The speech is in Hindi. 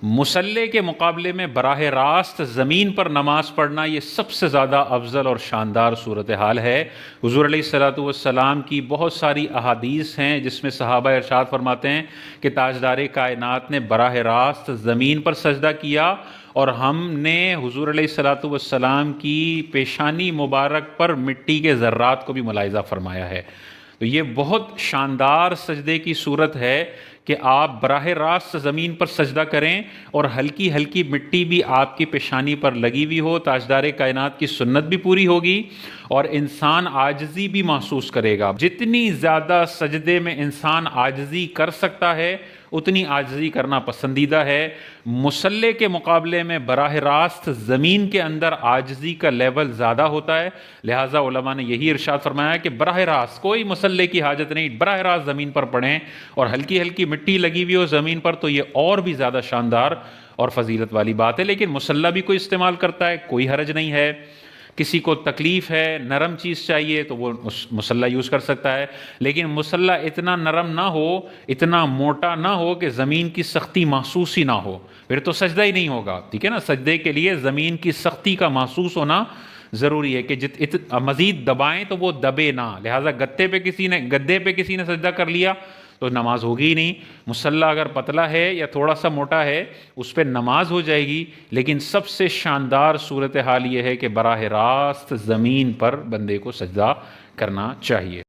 मुसल्ले के मुकाबले में बराह रास्त ज़मीन पर नमाज पढ़ना ये सबसे ज़्यादा अफजल और शानदार सूरत हाल है। हुज़ूर अलैहिस्सलातु वस्सलाम की बहुत सारी अहादीस हैं जिसमें सहाबा इरशाद फरमाते हैं कि ताजदार कायनात ने बराह रास्त ज़मीन पर सजदा किया और हमने हुज़ूर अलैहिस्सलातु वस्सलाम की पेशानी मुबारक पर मिट्टी के ज़र्रात को भी मुलाहिज़ा फरमाया है। तो ये बहुत शानदार सजदे की सूरत है कि आप बराह रास्त ज़मीन पर सजदा करें और हल्की हल्की मिट्टी भी आपकी पेशानी पर लगी हुई हो। ताजदार कायनात की सुन्नत भी पूरी होगी और इंसान आजिज़ी भी महसूस करेगा। जितनी ज़्यादा सजदे में इंसान आजिज़ी कर सकता है उतनी आजिज़ी करना पसंदीदा है। मुसल्ले के मुकाबले में बराह रास्त ज़मीन के अंदर आजिज़ी का लेवल ज़्यादा होता है, लिहाजा उलमा ने यही इरशाद फरमाया कि बराह रास्त कोई मुसल्ले की हाजत नहीं, बराह रास्त ज़मीन पर पढ़ें और हल्की हल्की मिट्टी लगी हुई हो ज़मीन पर तो ये और भी ज़्यादा शानदार और फजीलत वाली बात है। लेकिन मुसल्ला भी कोई इस्तेमाल करता है, कोई हरज नहीं है। किसी को तकलीफ़ है, नरम चीज़ चाहिए तो वो मुसल्ला यूज़ कर सकता है, लेकिन मुसल्ला इतना नरम ना हो, इतना मोटा ना हो कि ज़मीन की सख्ती महसूस ही ना हो, फिर तो सजदा ही नहीं होगा। ठीक है ना, सजदे के लिए ज़मीन की सख्ती का महसूस होना ज़रूरी है कि मज़ीद दबाएं तो वो दबे ना। लिहाजा गद्दे पे किसी ने सजदा कर लिया तो नमाज होगी ही नहीं। मुसल्ला अगर पतला है या थोड़ा सा मोटा है उस पर नमाज हो जाएगी, लेकिन सबसे शानदार सूरत हाल ये है कि बराह रास्त ज़मीन पर बंदे को सजदा करना चाहिए।